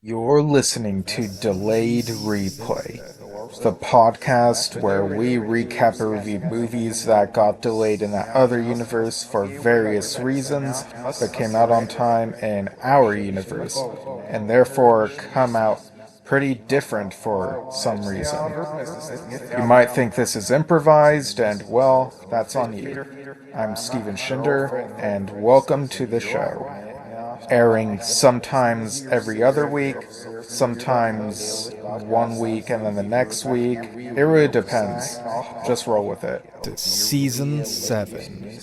You're listening to Delayed Replay, the podcast where we recap and review movies that got delayed in that other universe for various reasons, but came out on time in our universe, and therefore come out pretty different for some reason. You might think this is improvised, and well, that's on you. I'm Steven Shinder, and welcome to the show. Airing sometimes every other week, sometimes one week and then the next week. It really depends. Just roll with it. Season 7.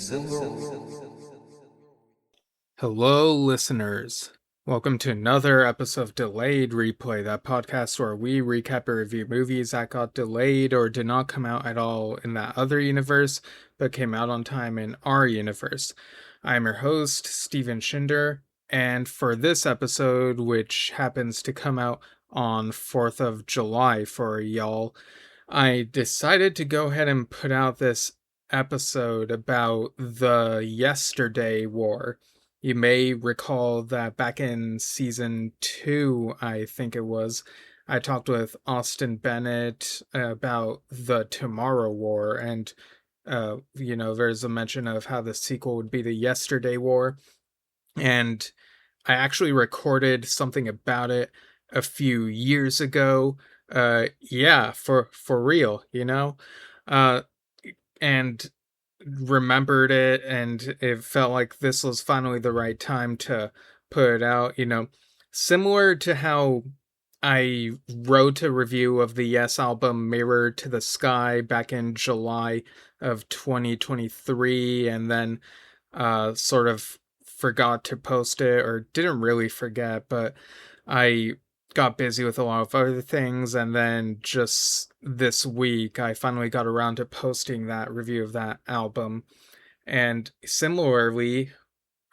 Hello, listeners. Welcome to another episode of Delayed Replay, that podcast where we recap and review movies that got delayed or did not come out at all in that other universe, but came out on time in our universe. I'm your host, Steven Shinder, and for this episode, which happens to come out on 4th of July for y'all, I decided to go ahead and put out this episode about the Yesterday War. You may recall that back in season 2, I think it was, I talked with Austin Bennett about the Tomorrow War, and there's a mention of how the sequel would be the Yesterday War, and I actually recorded something about it a few years ago. For real, and remembered it, and it felt like this was finally the right time to put it out. Similar to how I wrote a review of the Yes album Mirror to the Sky back in July of 2023, and then sort of forgot to post it, or didn't really forget, but I got busy with a lot of other things, and then just this week I finally got around to posting that review of that album. And similarly,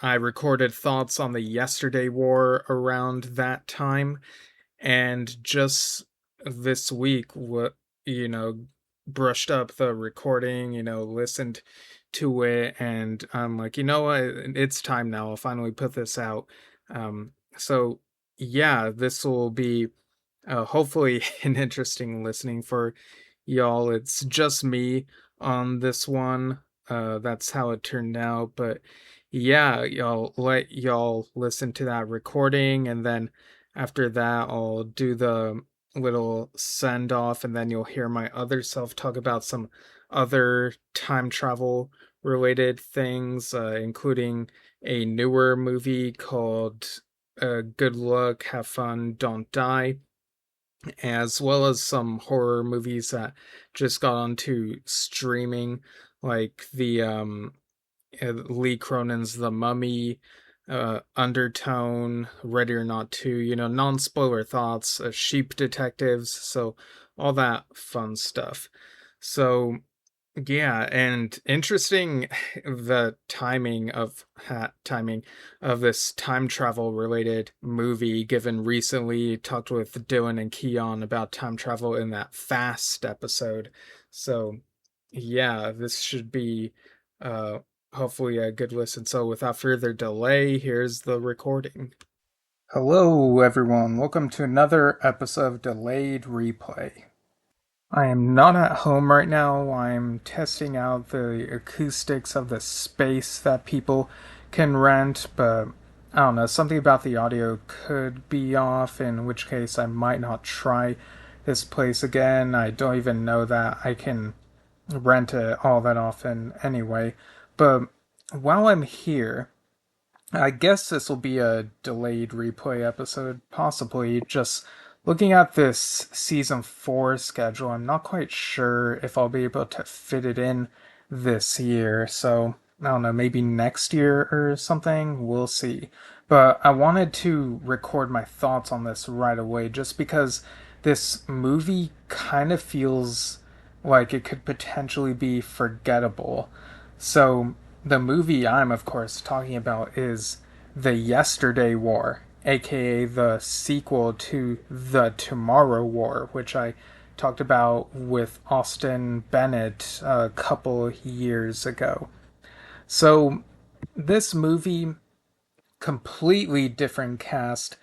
I recorded thoughts on the Yesterday War around that time, and just this week, brushed up the recording, listened to it, and I'm like, you know what, it's time now. I'll finally put this out. So yeah, this will be hopefully an interesting listening for y'all. It's just me on this one. That's how it turned out. But yeah, y'all let y'all listen to that recording, and then after that, I'll do the little send off, and then you'll hear my other self talk about some other time travel related things, including a newer movie called Good Luck, Have Fun, Don't Die, as well as some horror movies that just got onto streaming, like the Lee Cronin's The Mummy, Undertone, Ready or Not 2, non-spoiler thoughts, Sheep Detectives, so all that fun stuff. So yeah, and interesting the timing of this time travel related movie, given recently talked with Dylan and Keon about time travel in that Fast episode. So yeah, this should be hopefully a good listen. So without further delay, here's the recording. Hello everyone, welcome to another episode of Delayed Replay. I am not at home right now. I'm testing out the acoustics of the space that people can rent, but I don't know, something about the audio could be off, in which case I might not try this place again. I don't even know that I can rent it all that often anyway. But while I'm here, I guess this will be a delayed replay episode, possibly. Just looking at this season 4 schedule, I'm not quite sure if I'll be able to fit it in this year. So, I don't know, maybe next year or something. We'll see. But I wanted to record my thoughts on this right away just because this movie kind of feels like it could potentially be forgettable. So, the movie I'm, of course, talking about is The Yesterday War, aka the sequel to The Tomorrow War, which I talked about with Austin Bennett a couple years ago. So, this movie, completely different cast.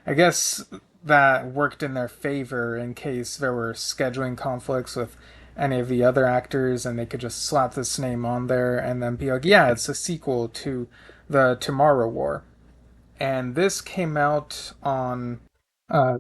I guess that worked in their favor in case there were scheduling conflicts with any of the other actors, and they could just slap this name on there and then be like, yeah, it's a sequel to the Tomorrow War. And this came out on.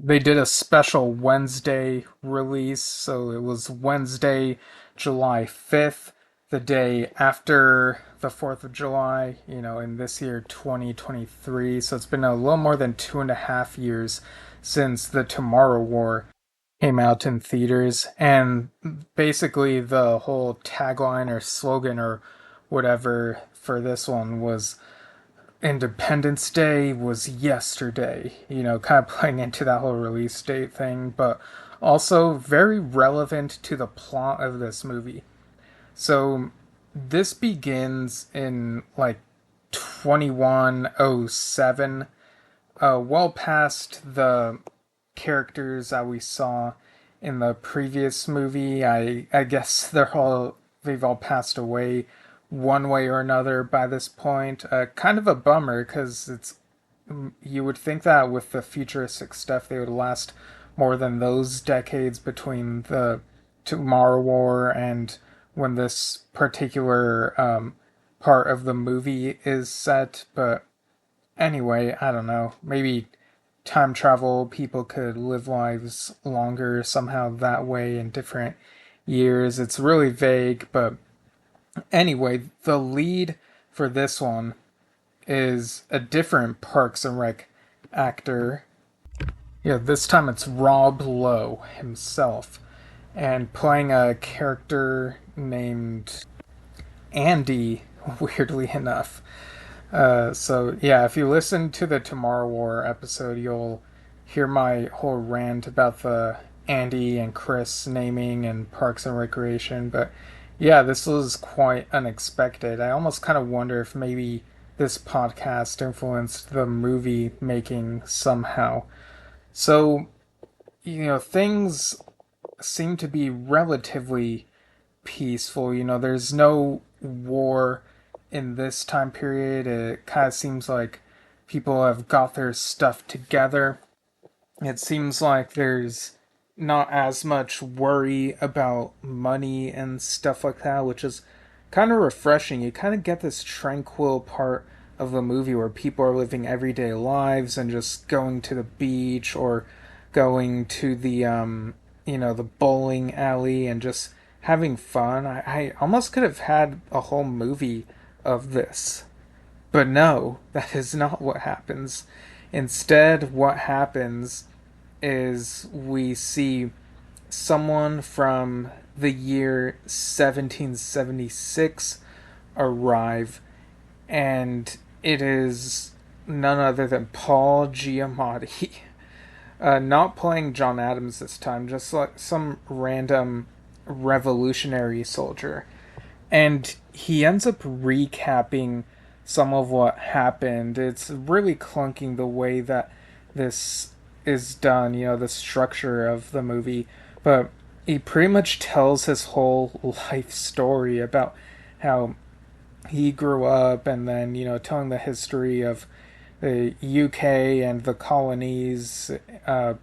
They did a special Wednesday release, so it was Wednesday, July 5th, the day after the 4th of July, in this year, 2023. So it's been a little more than 2.5 years since the Tomorrow War came out in theaters. And basically, the whole tagline or slogan or whatever for this one was Independence Day was yesterday, kind of playing into that whole release date thing, but also very relevant to the plot of this movie. So this begins in like 2107, well past the characters that we saw in the previous movie. I guess they've all passed away one way or another by this point. Kind of a bummer because you would think that with the futuristic stuff they would last more than those decades between the Tomorrow War and when this particular part of the movie is set. But anyway, I don't know. Maybe time travel, people could live lives longer somehow that way in different years. It's really vague, but anyway, the lead for this one is a different Parks and Rec actor. Yeah, this time it's Rob Lowe himself, and playing a character named Andy, weirdly enough. So yeah, if you listen to the Tomorrow War episode, you'll hear my whole rant about the Andy and Chris naming and Parks and Recreation. But yeah, this was quite unexpected. I almost kind of wonder if maybe this podcast influenced the movie making somehow. So, things seem to be relatively peaceful. There's no war in this time period. It kind of seems like people have got their stuff together. It seems like there's not as much worry about money and stuff like that, which is kind of refreshing. You kind of get this tranquil part of the movie where people are living everyday lives and just going to the beach or going to the bowling alley and just having fun. I almost could have had a whole movie of this. But no, that is not what happens. Instead, what happens is we see someone from the year 1776 arrive, and it is none other than Paul Giamatti. Not playing John Adams this time, just like some random revolutionary soldier. And he ends up recapping some of what happened. It's really clunking the way that this is done, the structure of the movie. But he pretty much tells his whole life story about how he grew up and then, telling the history of the UK and the colonies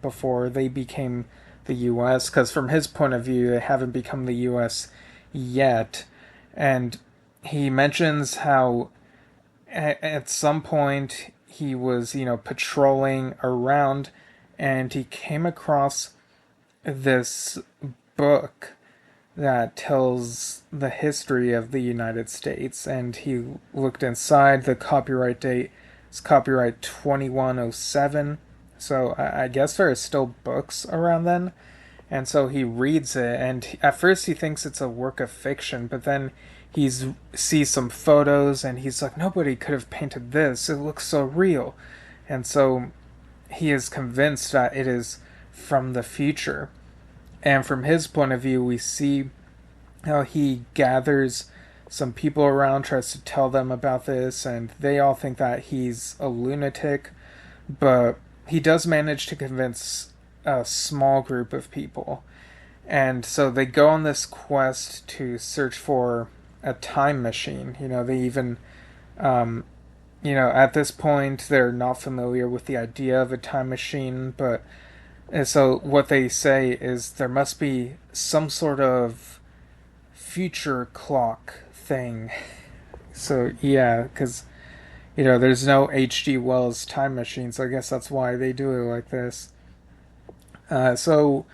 before they became the US. Because from his point of view, they haven't become the US yet. And he mentions how at some point he was, patrolling around and he came across this book that tells the history of the United States. And he looked inside. The copyright date is copyright 2107. So I guess there are still books around then. And so he reads it, and at first he thinks it's a work of fiction, but then he sees some photos, and he's like, nobody could have painted this. It looks so real. And so he is convinced that it is from the future. And from his point of view, we see how he gathers some people around, tries to tell them about this, and they all think that he's a lunatic, but he does manage to convince a small group of people. And so they go on this quest to search for a time machine. They even, at this point, they're not familiar with the idea of a time machine, but And so what they say is there must be some sort of future clock thing. So yeah, because there's no H.G. Wells time machine, so I guess that's why they do it like this. So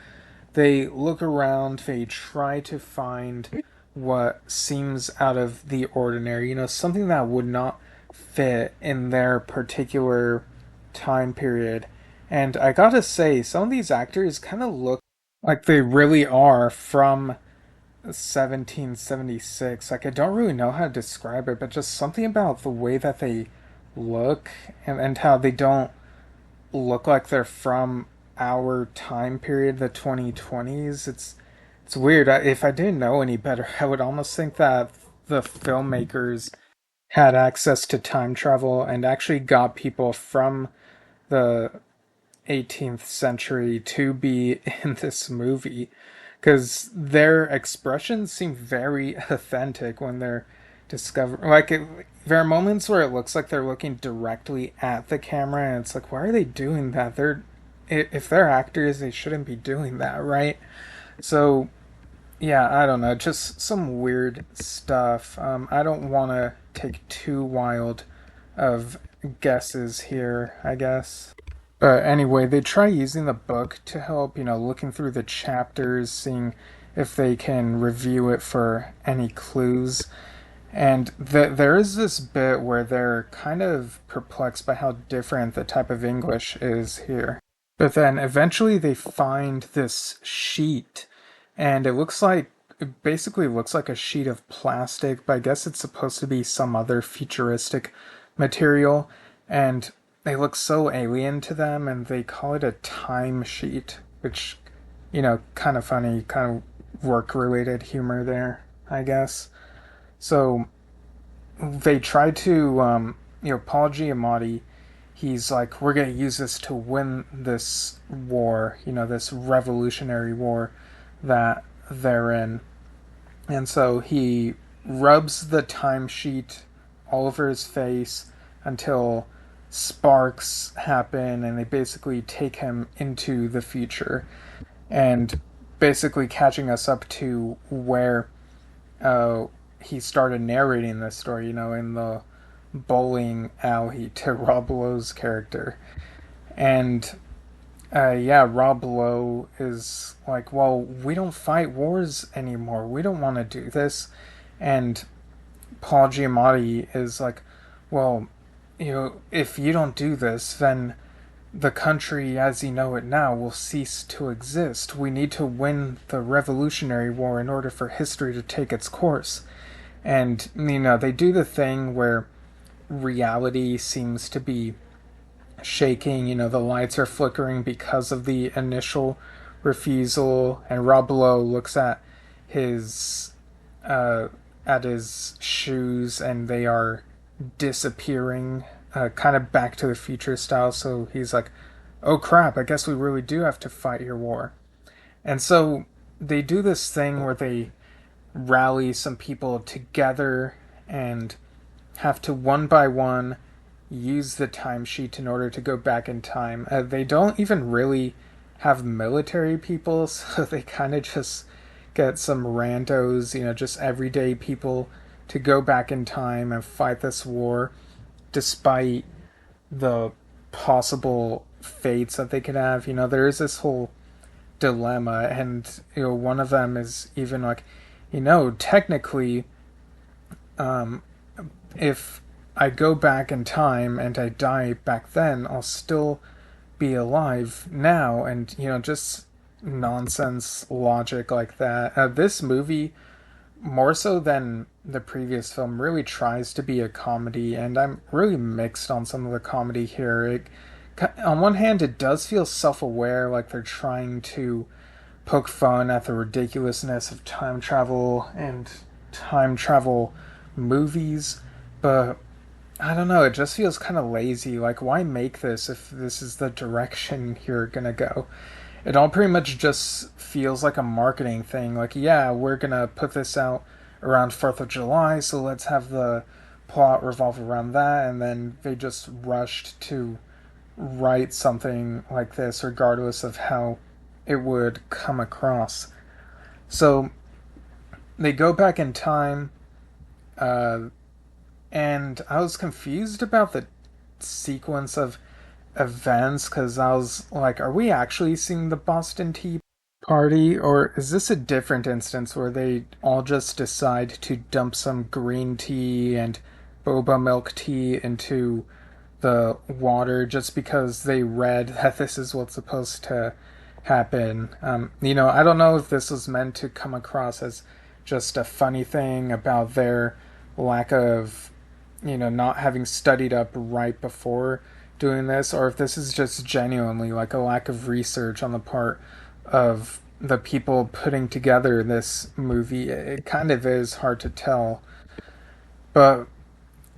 they look around, they try to find what seems out of the ordinary, something that would not fit in their particular time period. And I gotta say, some of these actors kind of look like they really are from 1776. Like, I don't really know how to describe it, but just something about the way that they look and how they don't look like they're from our time period, the 2020s. It's weird. If I didn't know any better, I would almost think that the filmmakers had access to time travel and actually got people from the 18th century to be in this movie because their expressions seem very authentic when they're discovering. There are moments where it looks like they're looking directly at the camera, and it's like, why are they doing that? If they're actors, they shouldn't be doing that, right? So yeah, I don't know, just some weird stuff. I don't want to take too wild of guesses here, I guess. But anyway, they try using the book to help, looking through the chapters, seeing if they can review it for any clues. And there is this bit where they're kind of perplexed by how different the type of English is here. But then eventually they find this sheet, and it basically looks like a sheet of plastic, but I guess it's supposed to be some other futuristic material. And they look so alien to them, and they call it a time sheet, which, kind of funny, kind of work related humor there, I guess. So they try to, Paul Giamatti, he's like, we're going to use this to win this war, this revolutionary war that they're in. And so he rubs the timesheet all over his face until sparks happen and they basically take him into the future and basically catching us up to where he started narrating this story, in the bowling alley to Rob Lowe's character. And yeah, Rob Lowe is like, well, we don't fight wars anymore. We don't want to do this. And Paul Giamatti is like, well, if you don't do this, then the country as you know it now will cease to exist. We need to win the Revolutionary War in order for history to take its course. And, they do the thing where reality seems to be shaking, the lights are flickering because of the initial refusal, and Rob Lowe looks his at his shoes and they are disappearing, kind of Back to the Future style. So he's like, oh crap, I guess we really do have to fight your war. And so they do this thing where they rally some people together and have to one by one use the timesheet in order to go back in time. They don't even really have military people, so they kind of just get some randos, just everyday people to go back in time and fight this war, despite the possible fates that they could have. There is this whole dilemma, and one of them is even like, technically, if I go back in time and I die back then, I'll still be alive now, and just nonsense logic like that. This movie, more so than the previous film, really tries to be a comedy, and I'm really mixed on some of the comedy here. On one hand, it does feel self-aware, like they're trying to poke fun at the ridiculousness of time travel and time travel movies, but I don't know, it just feels kind of lazy. Like, why make this if this is the direction you're gonna go? It all pretty much just feels like a marketing thing. Like, yeah, we're gonna put this out around 4th of July, so let's have the plot revolve around that, and then they just rushed to write something like this, regardless of how it would come across. So they go back in time, uh, and I was confused about the sequence of events because I was like, are we actually seeing the Boston Tea Party, or is this a different instance where they all just decide to dump some green tea and boba milk tea into the water just because they read that this is what's supposed to happen? I don't know if this was meant to come across as just a funny thing about their lack of, not having studied up right before doing this, or if this is just genuinely like a lack of research on the part of the people putting together this movie. It kind of is hard to tell. But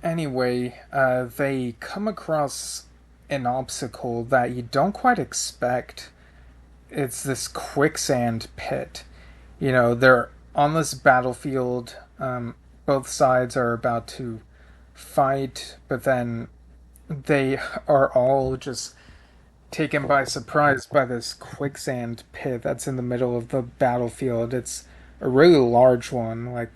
anyway, they come across an obstacle that you don't quite expect. It's this quicksand pit. They're on this battlefield. Both sides are about to fight, but then they are all just taken by surprise by this quicksand pit that's in the middle of the battlefield. It's a really large one.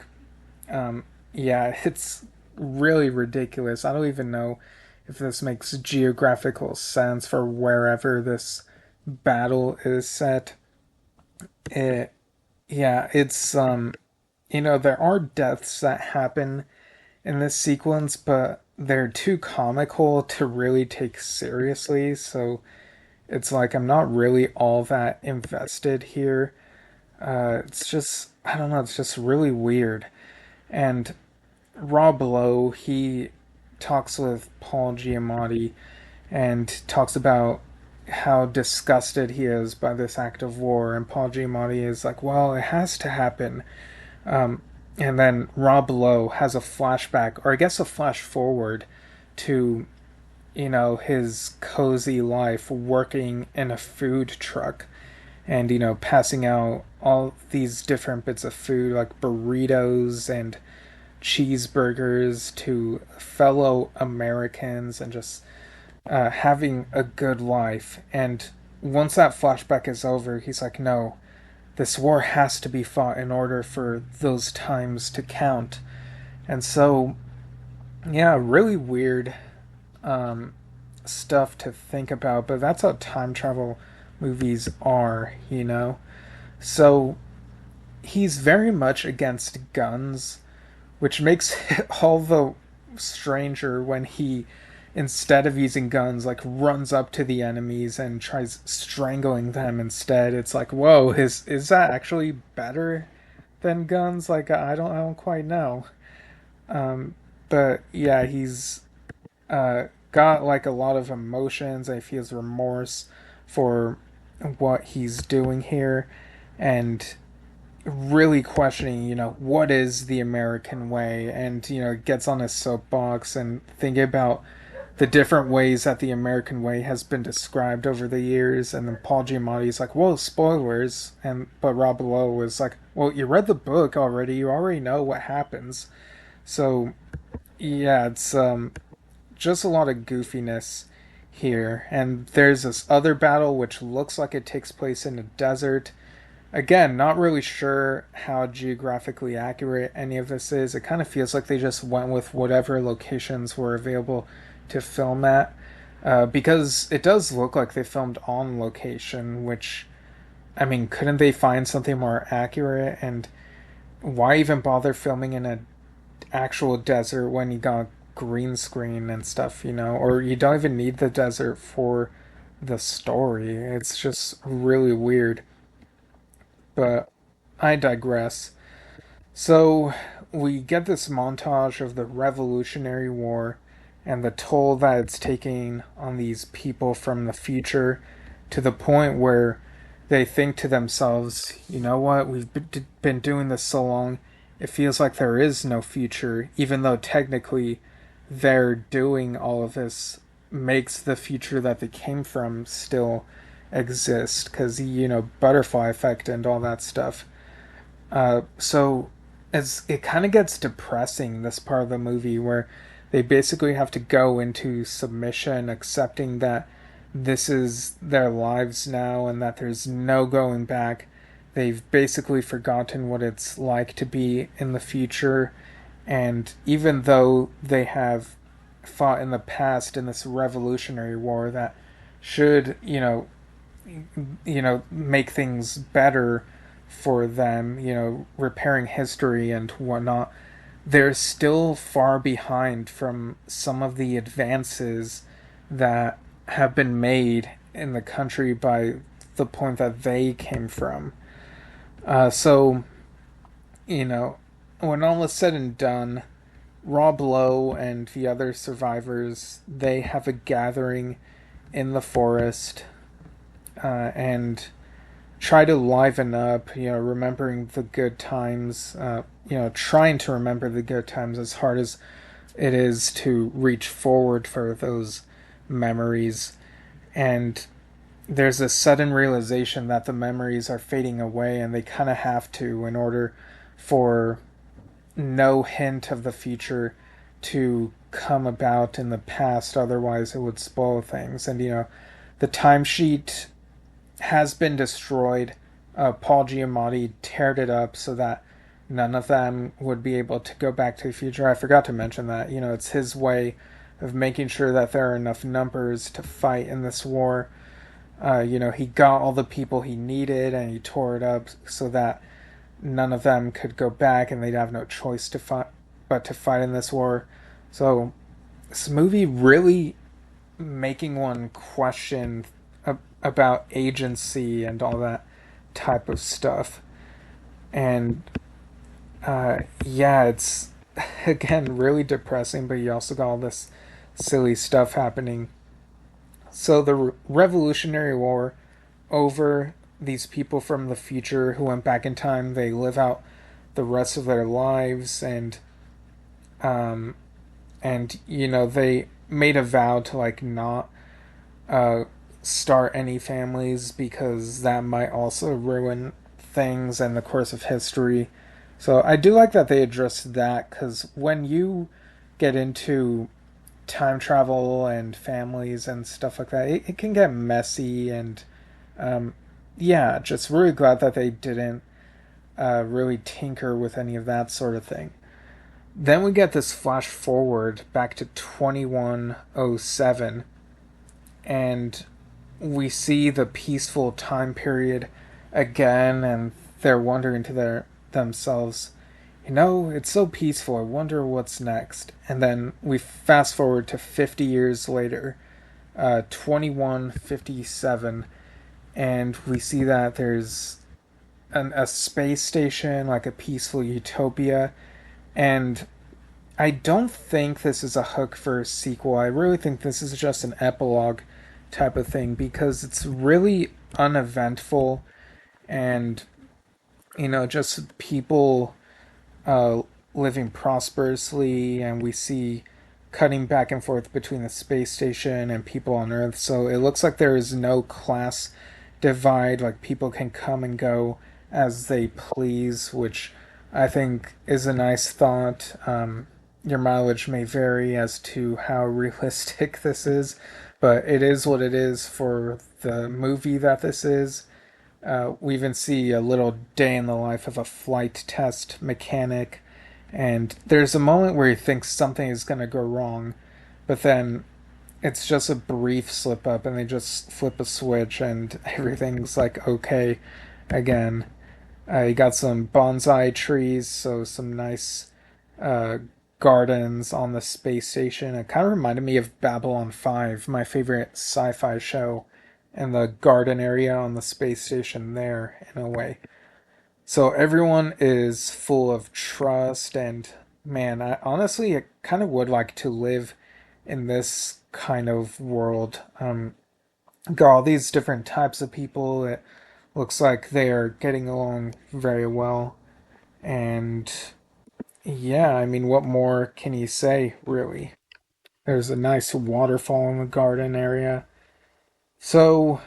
Yeah, it's really ridiculous. I don't even know if this makes geographical sense for wherever this battle is set. It, yeah, it's there are deaths that happen in this sequence, but they're too comical to really take seriously. So it's like I'm not really all that invested here. It's just, I don't know, it's just really weird. And Rob Lowe, he talks with Paul Giamatti and talks about how disgusted he is by this act of war. And Paul Giamatti is like, well, it has to happen. Um, and then Rob Lowe has a flashback, or I guess a flash forward to, his cozy life working in a food truck and, passing out all these different bits of food like burritos and cheeseburgers to fellow Americans and just having a good life. And once that flashback is over, he's like, no, this war has to be fought in order for those times to count. And so, yeah, really weird um, stuff to think about, but that's how time travel movies are. So he's very much against guns, which makes it all the stranger when he, instead of using guns, like runs up to the enemies and tries strangling them instead. It's like, whoa, is that actually better than guns? Like, I don't quite know. But yeah, he's got like a lot of emotions. He feels remorse for what he's doing here, and really questioning, what is the American way, and gets on his soapbox and thinking about the different ways that the American way has been described over the years. And then Paul Giamatti's like, "Whoa, spoilers!" And but Rob Lowe was like, "Well, you read the book already. You already know what happens." So yeah, it's just a lot of goofiness here. And there's this other battle which looks like it takes place in a desert. Again, not really sure how geographically accurate any of this is. It kind of feels like they just went with whatever locations were available to film at. Because it does look like they filmed on location, which, I mean, couldn't they find something more accurate? And why even bother filming in an actual desert when you got green screen and stuff? Or you don't even need the desert for the story. It's just really weird. But I digress. So we get this montage of the Revolutionary War and the toll that it's taking on these people from the future, to the point where they think to themselves, you know what, we've been doing this so long, it feels like there is no future, even though technically they're doing all of this makes the future that they came from still exist, because butterfly effect and all that stuff. So as it kind of gets depressing, this part of the movie where they basically have to go into submission, accepting that this is their lives now and that there's no going back. They've basically forgotten what it's like to be in the future. And even though they have fought in the past in this revolutionary war that should, make things better for them, repairing history and whatnot, they're still far behind from some of the advances that have been made in the country by the point that they came from. So, you know, when all is said and done, Rob Lowe and the other survivors, they have a gathering in the forest and try to liven up, remembering the good times, trying to remember the good times as hard as it is to reach forward for those memories. And there's a sudden realization that the memories are fading away and they kind of have to in order for no hint of the future to come about in the past, otherwise it would spoil things. And the timesheet has been destroyed. Paul Giamatti teared it up so that none of them would be able to go back to the future. I forgot to mention that. It's his way of making sure that there are enough numbers to fight in this war. He got all the people he needed and he tore it up so that none of them could go back and they'd have no choice to fight but to fight in this war. So this movie really making one question about agency and all that type of stuff. And yeah, it's again really depressing, but you also got all this silly stuff happening. So the Revolutionary War over, these people from the future who went back in time, they live out the rest of their lives, um and they made a vow to like not uh start any families because that might also ruin things and the course of history. So I do like that they addressed that, because when you get into time travel and families and stuff like that, it can get messy. And um, yeah, just really glad that they didn't really tinker with any of that sort of thing. Then we get this flash forward back to 2107, and we see the peaceful time period again, and they're wondering to themselves, it's so peaceful, I wonder what's next. And then we fast forward to 50 years later, 2157, and we see that there's a space station, like a peaceful utopia. And I don't think this is a hook for a sequel. I really think this is just an epilogue type of thing because it's really uneventful, and just people uh, living prosperously, and we see cutting back and forth between the space station and people on Earth. So it looks like there is no class divide, like people can come and go as they please, which I think is a nice thought. Your mileage may vary as to how realistic this is, but it is what it is for the movie that this is. We even see a little day in the life of a flight test mechanic, and there's a moment where he thinks something is going to go wrong, but then it's just a brief slip up, and they just flip a switch, and everything's like okay again. You got some bonsai trees, so some nice uh, gardens on the space station. It kind of reminded me of Babylon 5, my favorite sci fi show, and the garden area on the space station there, in a way. So everyone is full of trust, and man, I honestly I kind of would like to live in this kind of world. Got all these different types of people. It looks like they are getting along very well. And yeah, I mean, what more can you say, really? There's a nice waterfall in the garden area. So,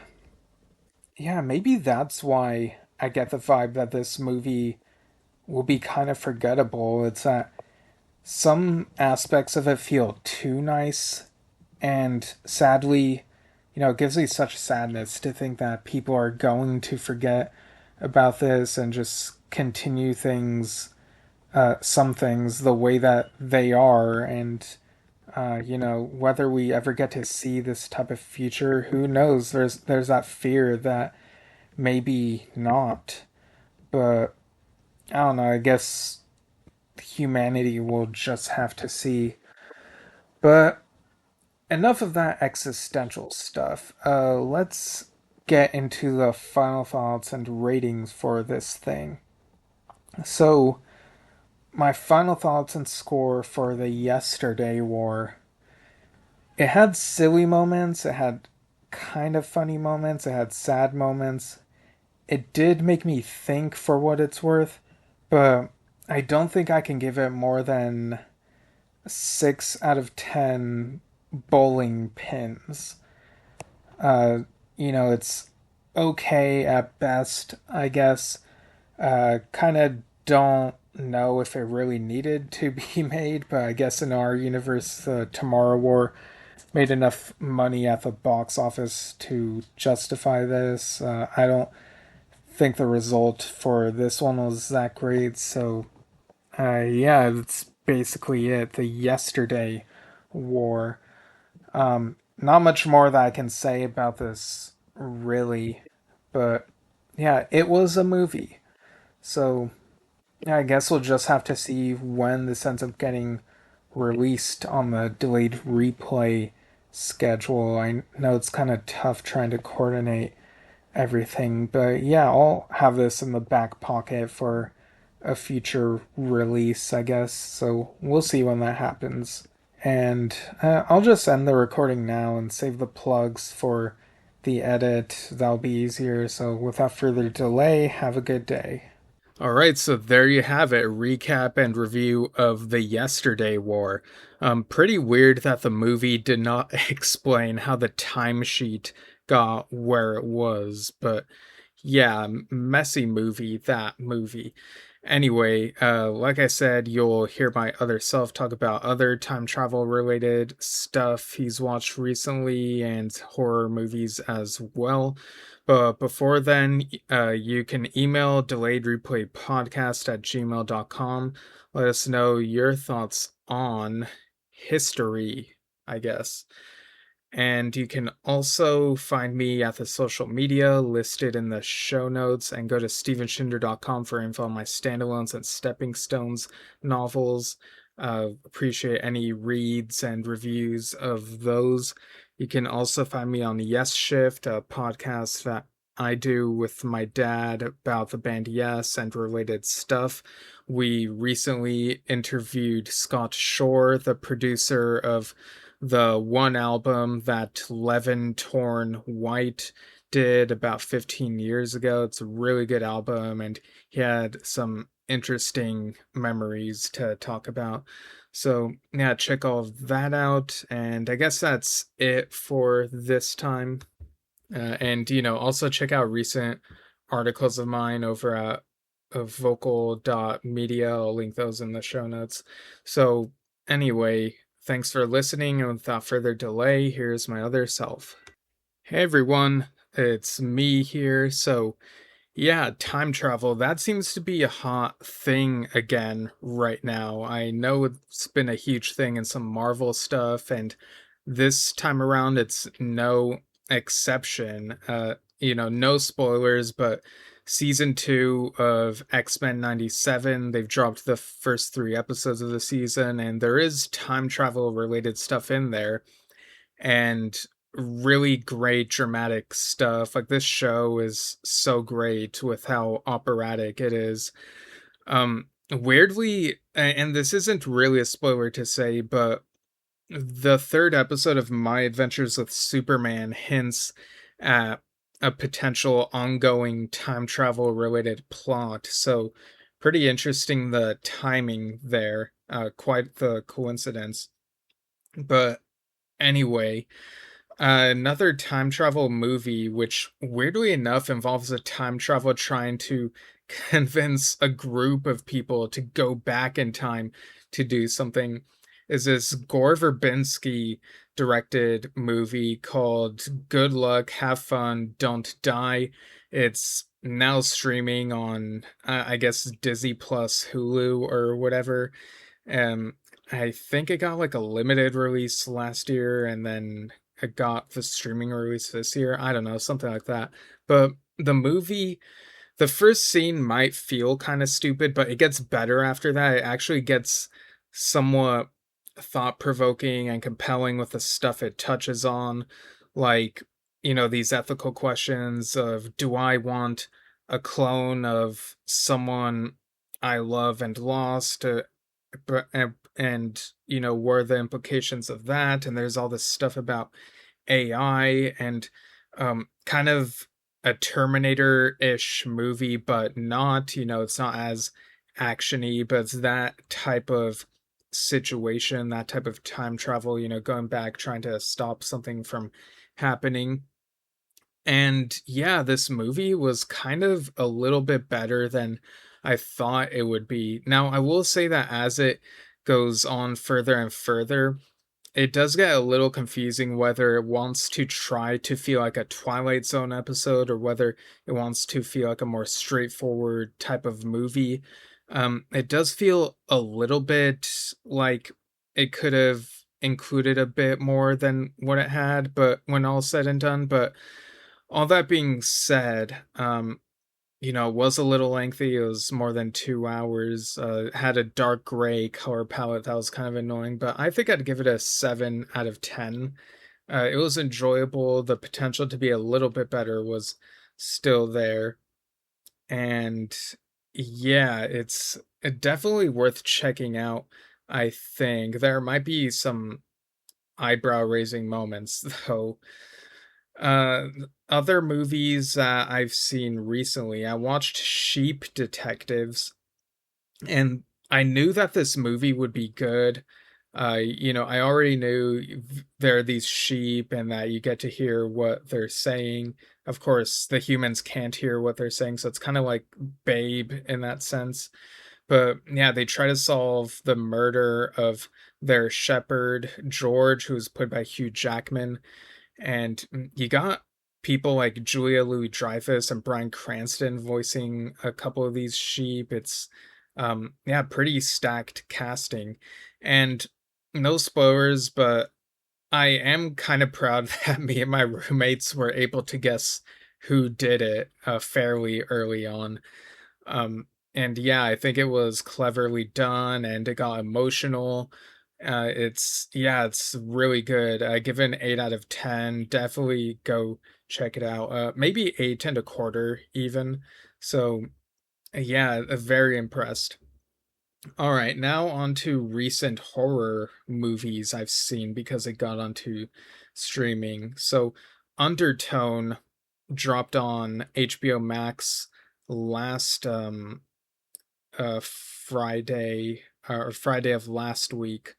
yeah, maybe that's why I get the vibe that this movie will be kind of forgettable. It's that some aspects of it feel too nice, and sadly, it gives me such sadness to think that people are going to forget about this and just continue things, some things, the way that they are. And, whether we ever get to see this type of future, who knows? There's that fear that maybe not. But I don't know. I guess humanity will just have to see. But enough of that existential stuff. Let's get into the final thoughts and ratings for this thing. So, my final thoughts and score for the Yesterday War. It had silly moments, it had kind of funny moments, it had sad moments. It did make me think for what it's worth, but I don't think I can give it more than 6 out of 10 bowling pins. Uh, it's okay at best, I guess. Kind of don't know if it really needed to be made, but I guess in our universe, the Tomorrow War made enough money at the box office to justify this. I don't think the result for this one was that great, so yeah, that's basically it. The Yesterday War. Not much more that I can say about this, really, but yeah, it was a movie. So yeah, I guess we'll just have to see when this ends up getting released on the delayed replay schedule. I know it's kind of tough trying to coordinate everything, but yeah, I'll have this in the back pocket for a future release, I guess. So we'll see when that happens. And I'll just end the recording now and save the plugs for the edit. That'll be easier. So without further delay, have a good day. All right, so there you have it. Recap and review of the Yesterday War. Pretty weird that the movie did not explain how the timesheet got where it was, but yeah, messy movie, that movie. Anyway, like I said, you'll hear my other self talk about other time travel related stuff he's watched recently and horror movies as well. But before then, you can email delayedreplaypodcast@gmail.com. Let us know your thoughts on history, I guess. And you can also find me at the social media listed in the show notes and go to stephenshinder.com for info on my standalones and stepping stones novels. Appreciate any reads and reviews of those. You can also find me on Yes Shift, a podcast that I do with my dad about the band Yes and related stuff. We recently interviewed Scott Shore, the producer of the one album that Levin Torn White did about 15 years ago. It's a really good album, and he had some interesting memories to talk about. So, yeah, check all of that out. And I guess that's it for this time. And, also check out recent articles of mine over at vocal.media. I'll link those in the show notes. So, anyway, thanks for listening, and without further delay, here's my other self. Hey everyone, it's me here. So, yeah, time travel, that seems to be a hot thing again right now. I know it's been a huge thing in some Marvel stuff, and this time around it's no exception. No spoilers, but season 2 of X-Men 97, they've dropped the first 3 episodes of the season, and there is time travel related stuff in there. And really great dramatic stuff. Like, this show is so great with how operatic it is. Weirdly, and this isn't really a spoiler to say, but the 3rd episode of My Adventures with Superman hints at a potential ongoing time travel related plot. So pretty interesting, the timing there. Quite the coincidence. But anyway, another time travel movie, which weirdly enough involves a time travel trying to convince a group of people to go back in time to do something, is this Gore Verbinski directed movie called Good Luck, Have Fun, Don't Die. It's now streaming on, I guess, Disney Plus, Hulu, or whatever. Um, I think it got like a limited release last year, and then it got the streaming release this year. I don't know, something like that. But the movie, the first scene might feel kind of stupid, but it gets better after that. It actually gets somewhat thought provoking and compelling with the stuff it touches on. Like, these ethical questions of, do I want a clone of someone I love and lost? What are the implications of that? And there's all this stuff about AI and kind of a Terminator-ish movie, but not, it's not as actiony, but it's that type of situation, that type of time travel, going back, trying to stop something from happening. And yeah, this movie was kind of a little bit better than I thought it would be. Now, I will say that as it goes on further and further, it does get a little confusing whether it wants to try to feel like a Twilight Zone episode or whether it wants to feel like a more straightforward type of movie. It does feel a little bit like it could have included a bit more than what it had, but when all said and done. But all that being said, it was a little lengthy. It was more than 2 hours. Had a dark gray color palette that was kind of annoying, but I think I'd give it a 7 out of 10. It was enjoyable. The potential to be a little bit better was still there. And yeah, it's definitely worth checking out. I think there might be some eyebrow raising moments, though. Uh, Other movies that I've seen recently, I watched Sheep Detectives, and I knew that this movie would be good. I already knew there are these sheep and that you get to hear what they're saying. Of course, the humans can't hear what they're saying, so it's kind of like Babe in that sense. But yeah, they try to solve the murder of their shepherd, George, who's played by Hugh Jackman, and you got people like Julia Louis-Dreyfus and Bryan Cranston voicing a couple of these sheep. It's yeah, pretty stacked casting. And no spoilers, but I am kind of proud that me and my roommates were able to guess who did it fairly early on. And yeah, I think it was cleverly done and it got emotional. It's really good. I give it an 8 out of 10. Definitely go check it out. Maybe 8 and a quarter even. So yeah, very impressed. All right, now on to recent horror movies I've seen because it got onto streaming. So Undertone dropped on HBO Max last Friday or Friday of last week,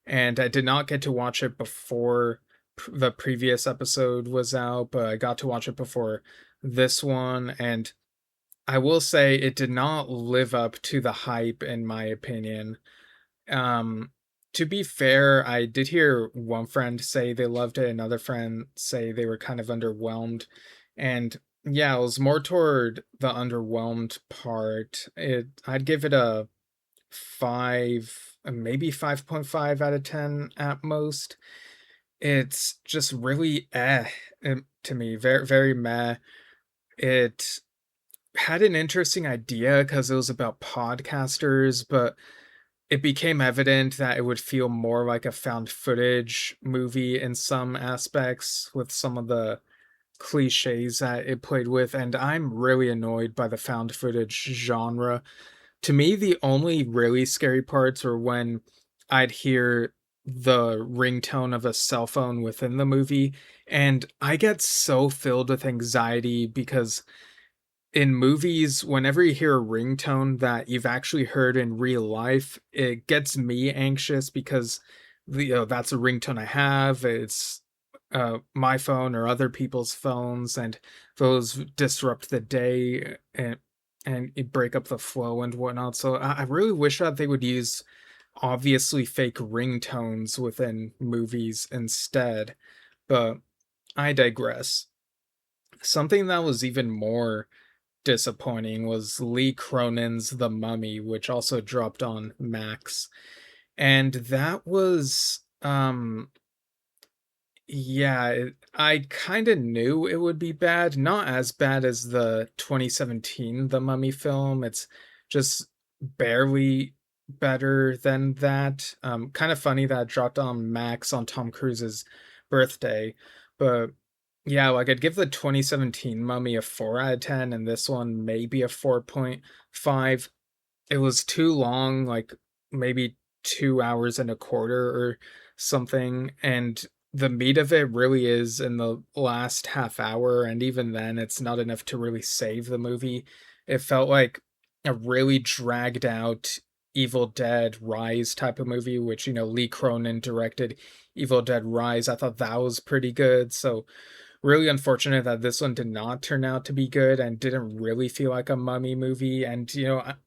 and I did not get to watch it before the previous episode was out, but I got to watch it before this one, and I will say it did not live up to the hype in my opinion. Um to be fair, I did hear one friend say they loved it, another friend say they were kind of underwhelmed, and yeah, it was more toward the underwhelmed part. I'd give it a 5, maybe 5.5 out of 10 at most. It's just really to me, very very meh. It had an interesting idea because it was about podcasters, but it became evident that it would feel more like a found footage movie in some aspects with some of the cliches that it played with, and I'm really annoyed by the found footage genre. To me, the only really scary parts are when I'd hear the ringtone of a cell phone within the movie, and I get so filled with anxiety because in movies, whenever you hear a ringtone that you've actually heard in real life, it gets me anxious because that's a ringtone I have. It's my phone or other people's phones, and those disrupt the day and it break up the flow and whatnot. So I really wish that they would use obviously fake ringtones within movies instead. But I digress. Something that was even more disappointing was Lee Cronin's The Mummy, which also dropped on Max. And that was I kind of knew it would be bad, not as bad as the 2017 The Mummy film. It's just barely better than that. Kind of funny that it dropped on Max on Tom Cruise's birthday, but yeah, like I'd give the 2017 Mummy a 4 out of 10 and this one maybe a 4.5. It was too long, like maybe 2 hours and a quarter or something, and the meat of it really is in the last half hour, and even then it's not enough to really save the movie. It felt like a really dragged out Evil Dead Rise type of movie, which, Lee Cronin directed Evil Dead Rise. I thought that was pretty good. So really unfortunate that this one did not turn out to be good and didn't really feel like a mummy movie. And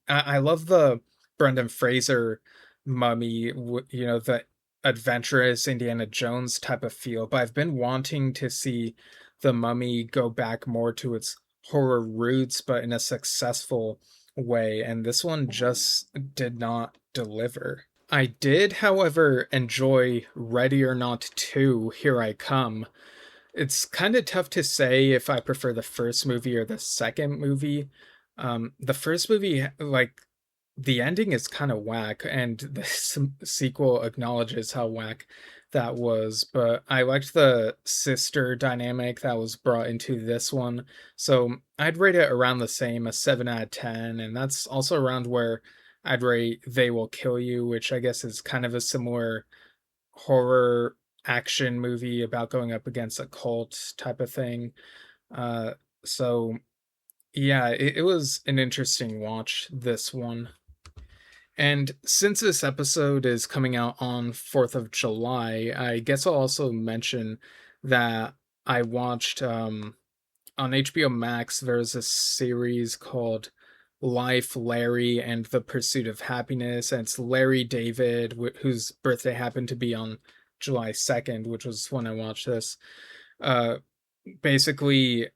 I love the Brendan Fraser mummy, the adventurous Indiana Jones type of feel, but I've been wanting to see the mummy go back more to its horror roots, but in a successful way, and this one just did not deliver. I did, however, enjoy Ready or Not 2 Here I Come. It's kind of tough to say if I prefer the first movie or the second movie. The first movie, like, the ending is kind of whack, and the sequel acknowledges how whack that was. But I liked the sister dynamic that was brought into this one, so I'd rate it around the same, a 7 out of 10, and that's also around where I'd rate They Will Kill You, which I guess is kind of a similar horror action movie about going up against a cult type of thing. So yeah, it was an interesting watch, this one. And since this episode is coming out on 4th of July, I guess I'll also mention that I watched on HBO Max, there's a series called Life, Larry, and the Pursuit of Happiness. And it's Larry David, whose birthday happened to be on July 2nd, which was when I watched this. Uh, basically,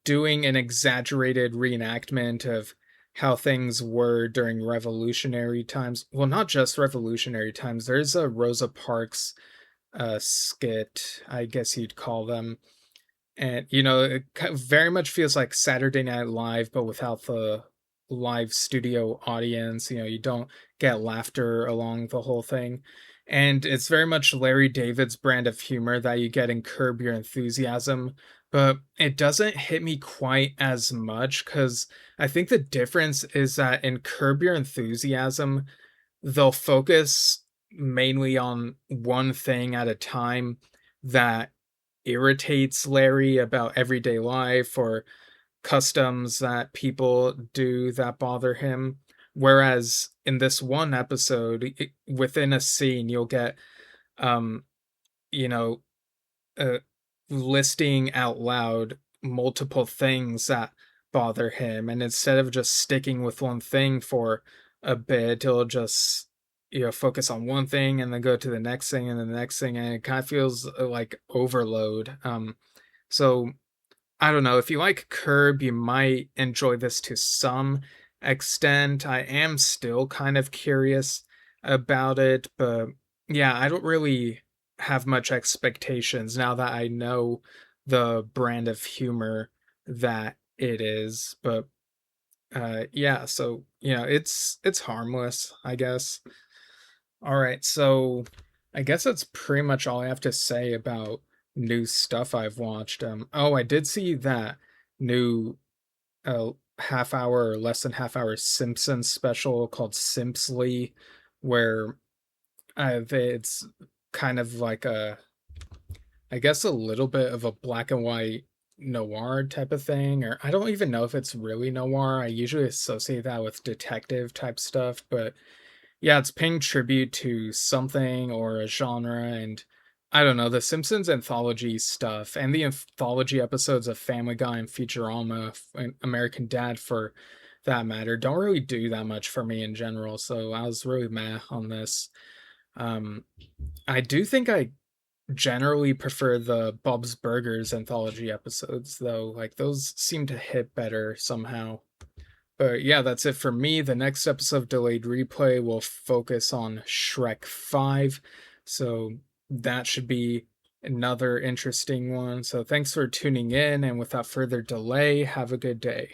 doing an exaggerated reenactment of how things were during revolutionary times. Well, not just revolutionary times. There's a Rosa Parks skit, I guess you'd call them. And, it very much feels like Saturday Night Live, but without the live studio audience. You don't get laughter along the whole thing. And it's very much Larry David's brand of humor that you get in Curb Your Enthusiasm, but it doesn't hit me quite as much because I think the difference is that in Curb Your Enthusiasm, they'll focus mainly on one thing at a time that irritates Larry about everyday life or customs that people do that bother him. Whereas in this one episode, within a scene, you'll get, um, you know, uh, listing out loud multiple things that bother him, and instead of just sticking with one thing for a bit, he'll just focus on one thing and then go to the next thing and then the next thing, and it kind of feels like overload. So I don't know, if you like Curb, you might enjoy this to some extent. I am still kind of curious about it, but yeah, I don't really have much expectations now that I know the brand of humor that it is. But yeah, so it's harmless, I guess. All right, so I guess that's pretty much all I have to say about new stuff I've watched. Oh, I did see that new half hour or less than half hour Simpsons special called Simpsly, where it's kind of like I guess a little bit of a black and white noir type of thing, or I don't even know if it's really noir. I usually associate that with detective type stuff, but yeah, it's paying tribute to something or a genre, and I don't know, the Simpsons anthology stuff and the anthology episodes of Family Guy and Futurama and American Dad for that matter don't really do that much for me in general. So I was really meh on this. Um, I do think I generally prefer the Bob's Burgers anthology episodes, though. Like, those seem to hit better somehow. But yeah, that's it for me. The next episode of Delayed Replay will focus on Shrek 5. So that should be another interesting one. So thanks for tuning in, and without further delay, have a good day.